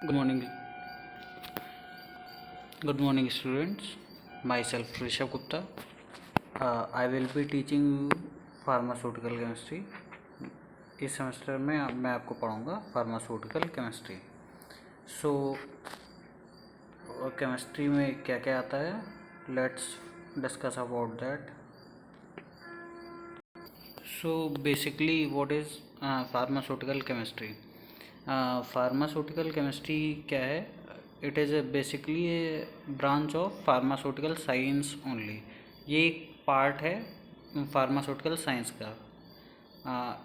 Good morning, students. Myself Rishabh Gupta. I will be teaching you pharmaceutical chemistry. इस semester में मैं आपको पढ़ाऊँगा फार्मास्यूटिकल केमिस्ट्री. सो केमिस्ट्री में क्या क्या आता है, let's discuss about that. So basically what is pharmaceutical chemistry. Pharmaceutical chemistry क्या है? It is basically a branch of pharmaceutical science only. ये एक पार्ट है फार्मास्यूटिकल साइंस का.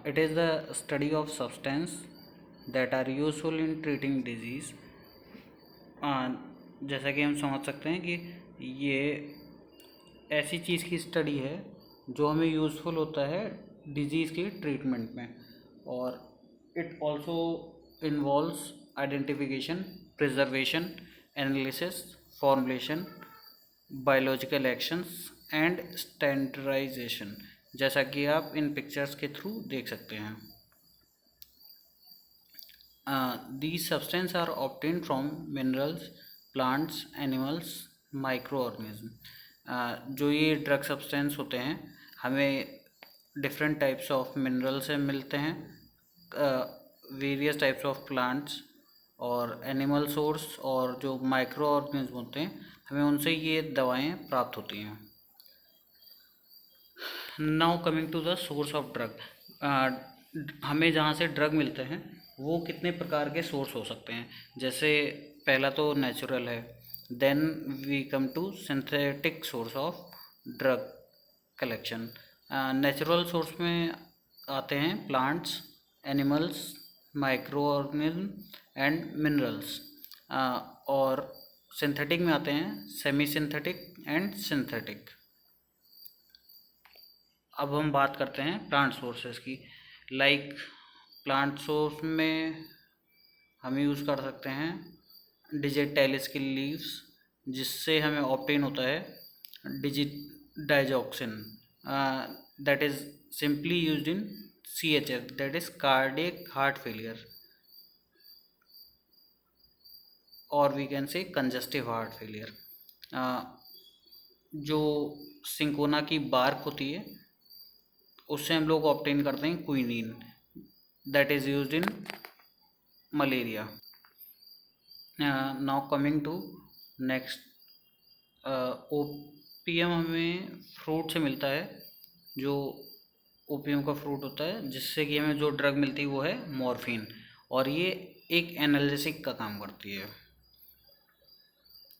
It is the study of substance that are useful in treating disease. जैसा कि हम समझ सकते हैं कि ये ऐसी चीज़ की स्टडी है जो हमें यूज़फुल होता है डिजीज़ के ट्रीटमेंट में. और it also involves identification, preservation, analysis, formulation, biological actions and standardisation, जैसा कि आप इन पिक्चर्स के थ्रू देख सकते हैं. These substances are obtained from minerals, plants, animals, microorganism. जो ये ड्रग सब्सटेंस होते हैं हमें डिफरेंट टाइप्स ऑफ मिनरल से मिलते हैं, वेरियस टाइप्स ऑफ प्लांट्स और एनिमल सोर्स, और जो माइक्रो ऑर्गेनिज्म होते हैं हमें उनसे ये दवाएं प्राप्त होती हैं. Now coming to the source of drug. हमें जहाँ से ड्रग मिलते हैं वो कितने प्रकार के सोर्स हो सकते हैं. जैसे पहला तो नेचुरल है, then we come to synthetic source of drug collection. Natural source में आते हैं plants, animals, microorganism and minerals. और सिंथेटिक में आते हैं सेमी सिंथेटिक एंड सिंथेटिक. अब हम बात करते हैं प्लांट सोर्सेस की. लाइक प्लांट सोर्स में हम यूज़ कर सकते हैं डिजिटालिस की लीव्स, जिससे हमें ऑब्टेन होता है digoxin, that is simply used in CHF, that is cardiac heart failure, और we can say congestive heart failure. जो सिंकोना की बार्क होती है उससे हम लोग ऑब्टेन करते हैं quinine, that is used in malaria. Now coming to next, OPM हमें फ्रूट से मिलता है. जो ओपीएम का फ्रूट होता है जिससे कि हमें जो ड्रग मिलती है वो है मॉर्फिन, और ये एक एनाल्जेसिक का काम करती है.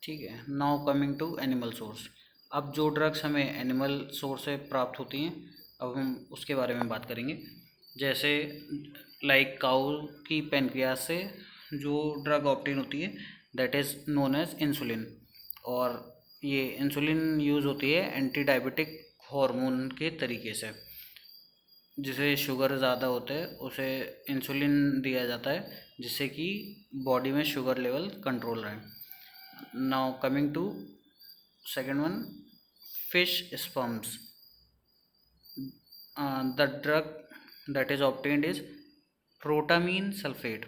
ठीक है. Now coming to animal source. अब जो ड्रग्स हमें एनिमल सोर्स से प्राप्त होती हैं अब हम उसके बारे में बात करेंगे. जैसे लाइक काऊ की पेनक्रियास से जो ड्रग ऑब्टेन होती है that is known as insulin. और ये इंसुलिन यूज़ होती है एंटी डायबिटिक हार्मोन के तरीके से. जिसे शुगर ज़्यादा होता है उसे इंसुलिन दिया जाता है जिससे कि बॉडी में शुगर लेवल कंट्रोल रहे. Now coming to second one, fish sperms. The drug that is obtained is protamine sulphate.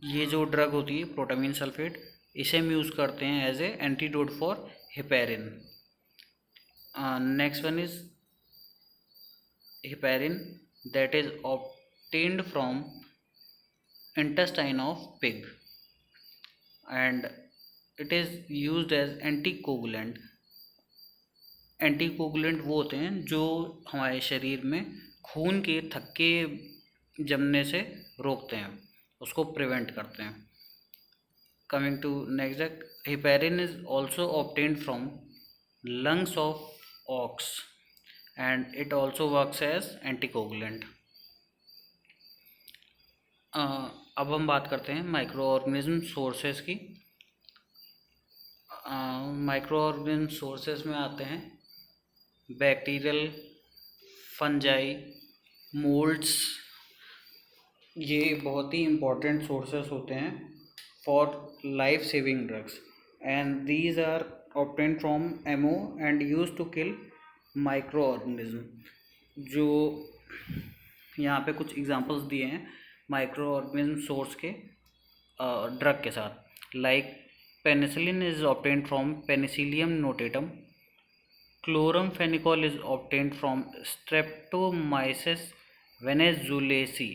ये जो ड्रग होती है प्रोटामीन सल्फेट, इसे हम यूज़ करते हैं as a antidote for heparin. Next one is heparin, that is obtained from intestine of pig, and it is used as anticoagulant. Anticoagulant वो होते हैं जो हमारे शरीर में खून के थक्के जमने से रोकते हैं, उसको प्रिवेंट करते हैं. Coming to next, heparin is also obtained from lungs of ox and it also works as anticoagulant. अब हम बात करते हैं माइक्रो ऑर्गेनिज्म सोर्सेस की. माइक्रो ऑर्गेनिज्म सोर्सेस में आते हैं बैक्टीरियल, फंजाई, मोल्ड्स. ये बहुत ही इम्पोर्टेंट सोर्सेस होते हैं for life saving drugs, and these are obtained from MO and used to kill micro organism. जो यहाँ पे कुछ एग्जांपल्स दिए हैं माइक्रो ऑर्गेनिज्म सोर्स के. ड्रग के साथ। Like penicillin is obtained from penicillium notatum, chloramphenicol is obtained from streptomyces venezuelae,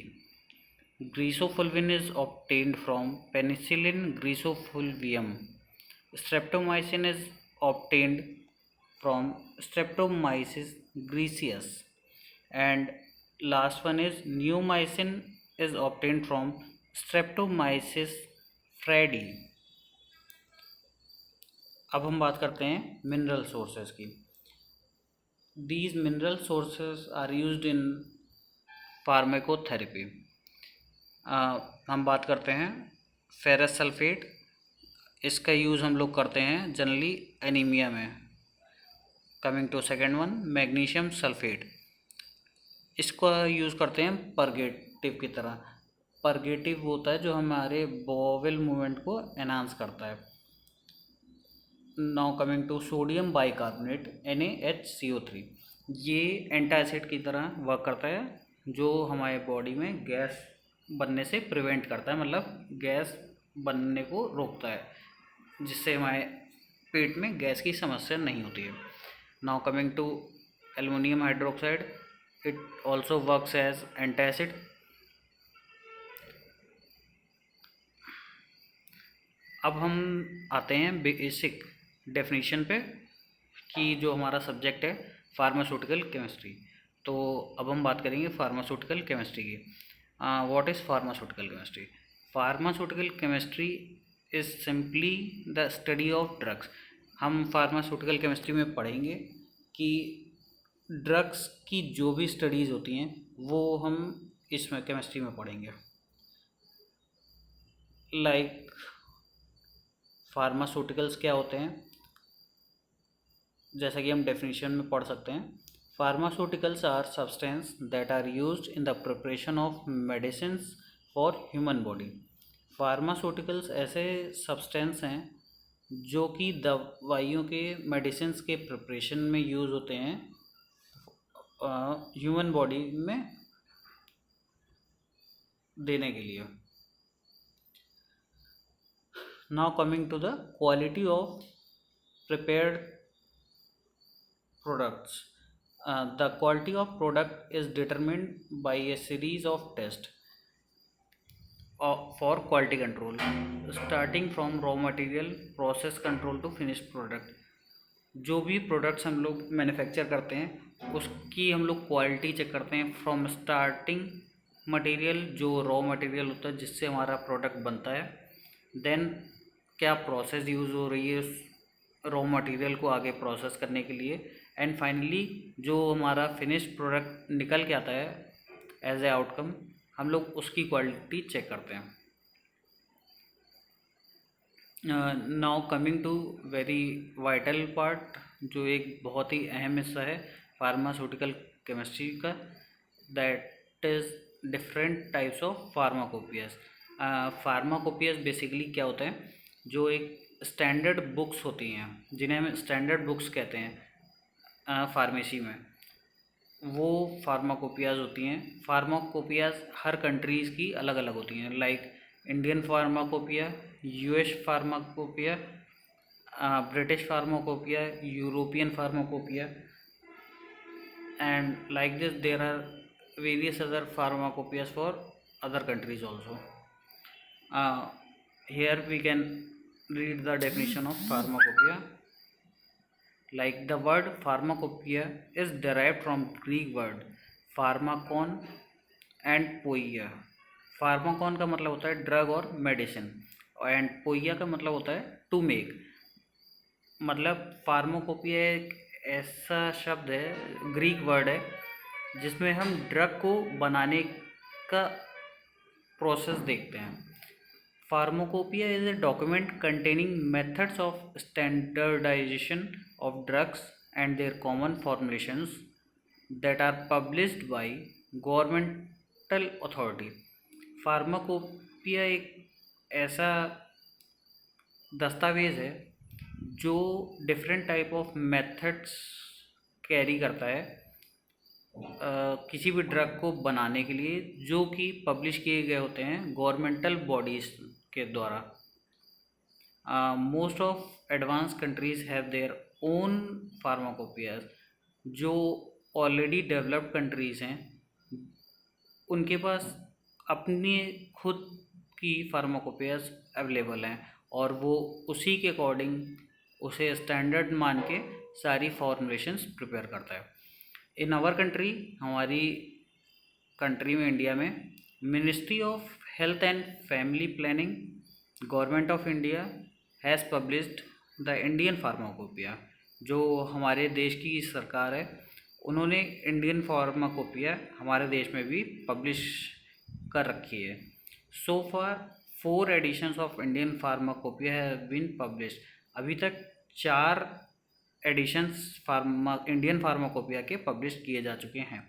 griseofulvin is obtained from Penicillin grissofulvium, streptomycin is obtained from Streptomyces griseus, and last one is neomycin is obtained from Streptomyces freddi। अब हम बात करते हैं mineral sources की। These mineral sources are used in pharmacotherapy. हम बात करते हैं फेरस सल्फेट। इसका यूज़ हम लोग करते हैं जनरली एनीमिया में। Coming to second one, magnesium sulphate. इसका यूज़ करते हैं परगेटिव की तरह। परगेटिव होता है जो हमारे बॉवेल मूवमेंट को एनहांस करता है। Now coming to sodium bicarbonate NaHCO3। ये एंटासिड की तरह वर्क करता है, जो हमारे बॉडी में गैस बनने से प्रिवेंट करता है, मतलब गैस बनने को रोकता है, जिससे हमारे पेट में गैस की समस्या नहीं होती है। Now coming to aluminium hydroxide, it also works as antacid. अब हम आते हैं बेसिक डेफिनेशन पे, कि जो हमारा सब्जेक्ट है फार्मास्यूटिकल केमिस्ट्री। तो अब हम बात करेंगे फार्मास्यूटिकल केमिस्ट्री की। What is pharmaceutical chemistry? Pharmaceutical chemistry is simply the study of drugs. हम फार्मास्यूटिकल केमिस्ट्री में पढ़ेंगे कि ड्रग्स की जो भी स्टडीज़ होती हैं वो हम इसमें केमिस्ट्री में पढ़ेंगे। लाइक फार्मास्यूटिकल्स क्या होते हैं, जैसा कि हम डेफिनेशन में पढ़ सकते हैं। Pharmaceuticals are substance that are used in the preparation of medicines for human body. Pharmaceuticals ऐसे सब्सटेंस हैं जो कि दवाइयों के, मेडिसिन्स के प्रिपरेशन में यूज़ होते हैं ह्यूमन बॉडी में देने के लिए। Now coming to the quality of prepared products. The quality of product is determined by a series of tests for quality control, starting from raw material, process control to finished product. जो भी products हम लोग manufacture करते हैं उसकी हम लोग quality check करते हैं, फ्रॉम स्टार्टिंग मटेरियल, जो रॉ मटेरियल होता है जिससे हमारा प्रोडक्ट बनता है, देन क्या प्रोसेस यूज़ हो रही है उस रॉ मटेरियल को आगे प्रोसेस करने के लिए, एंड फाइनली जो हमारा फिनिश्ड प्रोडक्ट निकल के आता है एज ए आउटकम, हम लोग उसकी क्वालिटी चेक करते हैं। Now coming to very vital part, जो एक बहुत ही अहम हिस्सा है फार्मास्यूटिकल केमिस्ट्री का, that is different types of pharmacopoeias. Pharmacopoeias basically क्या होता है, जो एक स्टैंडर्ड बुक्स होती हैं जिन्हें हम स्टैंडर्ड बुक्स कहते हैं फार्मेसी में, वो फार्माकोपियाज होती हैं। फार्माकोपियाज हर कंट्रीज़ की अलग अलग होती हैं, like Indian pharmacopoeia, US pharmacopoeia, British pharmacopoeia, European pharmacopoeia, and like this there are various other pharmacopoeias for other countries also. Here we can read the definition of pharmacopoeia. Like the word pharmacopoeia is derived from Greek word pharmakon and poia. pharmakon का मतलब होता है drug और medicine, and पोइया का मतलब होता है to make. मतलब फार्माकोपिया एक ऐसा शब्द है, ग्रीक वर्ड है, जिसमें हम ड्रग को बनाने का प्रोसेस देखते हैं। Pharmacopoeia is a document containing methods of standardization of drugs and their common formulations that are published by governmental authority. Pharmacopoeia एक ऐसा दस्तावेज़ है जो different type of methods carry करता है किसी भी ड्रग को बनाने के लिए, जो कि पब्लिश किए गए होते हैं गवर्नमेंटल बॉडीज़ के द्वारा। Most of advance countries have their own pharmacopoeias. जो ऑलरेडी डेवलप्ड कंट्रीज़ हैं उनके पास अपनी खुद की फार्माकोपियाज अवेलेबल हैं और वो उसी के अकॉर्डिंग उसे स्टैंडर्ड मान के सारी फॉर्मुलेशंस प्रिपेयर करता है। इन आवर कंट्री, हमारी कंट्री में, इंडिया में, ministry of health and family planning, government of India has published the Indian pharmacopoeia. जो हमारे देश की सरकार है उन्होंने इंडियन फार्माकोपिया हमारे देश में भी पब्लिश कर रखी है। So far 4 editions of Indian pharmacopoeia have been published. अभी तक 4 एडिशंस इंडियन फार्माकोपिया के पब्लिश किए जा चुके हैं।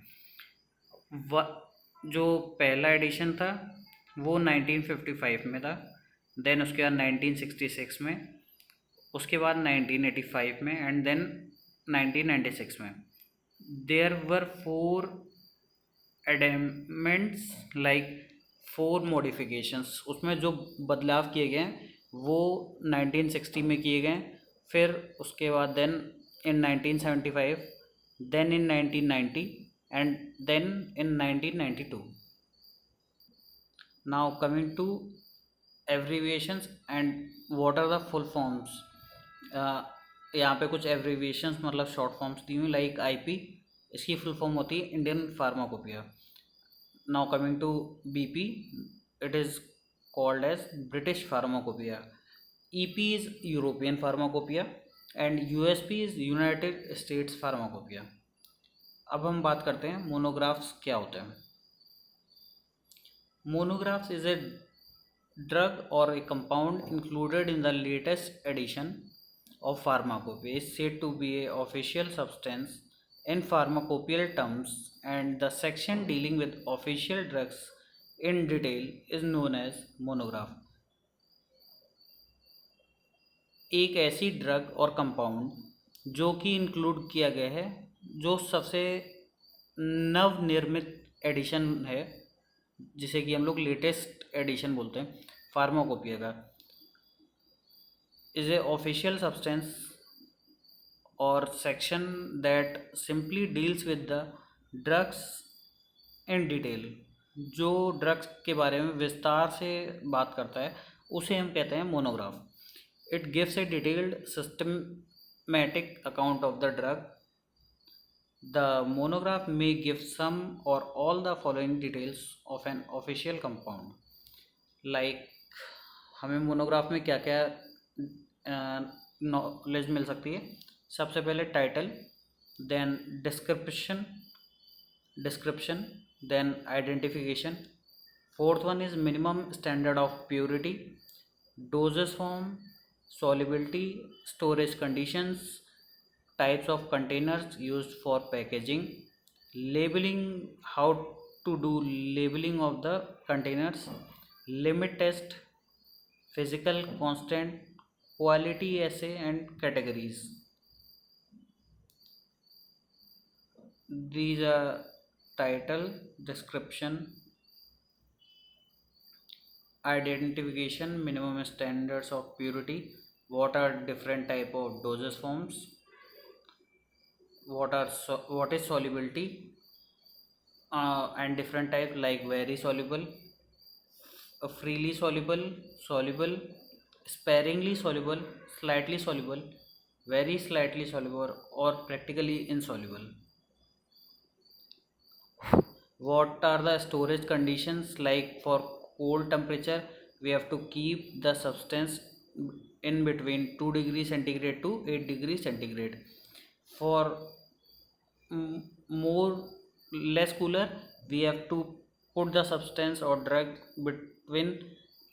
जो पहला एडिशन था वो 1955 में था, देन उसके बाद 1966 में, उसके बाद 1985 में एंड देन 1996 में। There were 4 amendments like 4 modifications. उसमें जो बदलाव किए गए हैं वो 1960 में किए गए, फिर उसके बाद then in 1975, then in 1990 and then in 1992. Now coming to abbreviations and what are the full forms. यहाँ पे कुछ एब्रीविएशंस मतलब शॉर्ट फॉर्म्स दी हुई, लाइक आईपी, इसकी फुल फॉर्म होती है Indian pharmacopoeia. Now coming to BP, it is called as British pharmacopoeia. EP is European pharmacopoeia and USP is United States pharmacopoeia. अब हम बात करते हैं मोनोग्राफ्स क्या होते हैं। मोनोग्राफ्स इज ए ड्रग और ए compound included in the latest edition of pharmacopoeia is said to be a official substance in pharmacopoeial terms, and the section dealing with official drugs in detail is known as monograph. एक ऐसी drug और compound जो कि include किया गया है, जो सबसे नवनिर्मित एडिशन है, जिसे कि हम लोग लेटेस्ट एडिशन बोलते हैं फार्माकोपिया का, is a official substance or section that simply deals with the drugs in detail। जो ड्रग्स के बारे में विस्तार से बात करता है उसे हम कहते हैं monograph. It gives a detailed systematic account of the drug. The monograph may give some or all the following details of an official compound. Like हमें मोनोग्राफ में क्या क्या नॉलेज मिल सकती है। सबसे पहले title, then description, then identification. Fourth one is minimum standard of purity, doses form, solubility, storage conditions, types of containers used for packaging, labelling, how to do labelling of the containers, limit test, physical constant, quality assay and categories. These are title, description, identification, minimum standards of purity, what are different type of dosage forms, what is solubility, and different type like very soluble, freely soluble, soluble, sparingly soluble, slightly soluble, very slightly soluble or practically insoluble. What are the storage conditions? Like for cold temperature we have to keep the substance in between 2 degrees centigrade to 8 degrees centigrade. For more less cooler we have to put the substance or drug between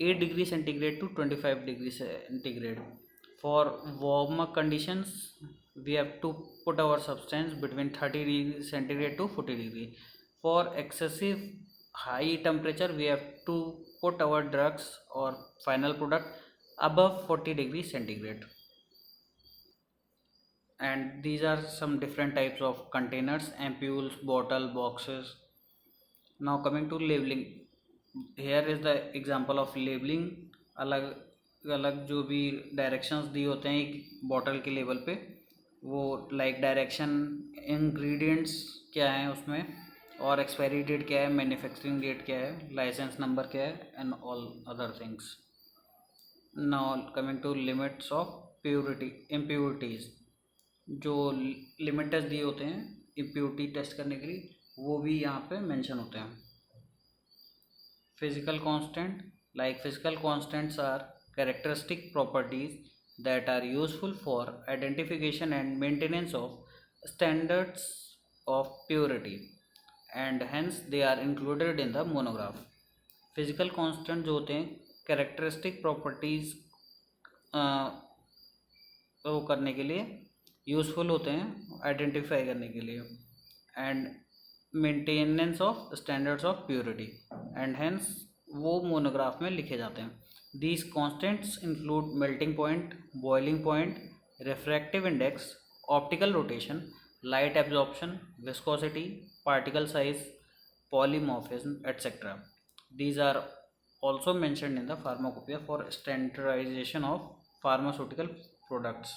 8 degrees centigrade to 25 degrees centigrade. For warmer conditions we have to put our substance between 30 degrees centigrade to 40 degrees. For excessive high temperature we have to put our drugs or final product above 40 degrees centigrade. And these are some different types of containers: ampules, bottle, boxes. Now coming to labeling, here is the example of labeling. अलग अलग जो भी directions दिए होते हैं एक bottle के level पे, वो लाइक डायरेक्शन, इंग्रेडिएंट्स क्या हैं उसमें, और एक्सपायरी डेट क्या है, मैन्युफैक्चरिंग डेट क्या है, लाइसेंस नंबर क्या है, and all other things. Now coming to limits of purity impurities. जो लिमिट टेस्ट दिए होते हैं इम्प्योरिटी टेस्ट करने के लिए, वो भी यहाँ पे मेंशन होते हैं. Physical constant, like physical constants are characteristic properties that are useful for identification and maintenance of standards of purity, and hence they are included in the monograph. Physical constant जो होते हैं characteristic properties वो करने के लिए useful होते हैं, identify करने के लिए, and maintenance of standards of purity, and hence वो मोनोग्राफ में लिखे जाते हैं. These constants include melting point, boiling point, refractive index, optical rotation, light absorption, viscosity, particle size, polymorphism, etc. These are also mentioned in the pharmacopoeia for standardization of pharmaceutical products.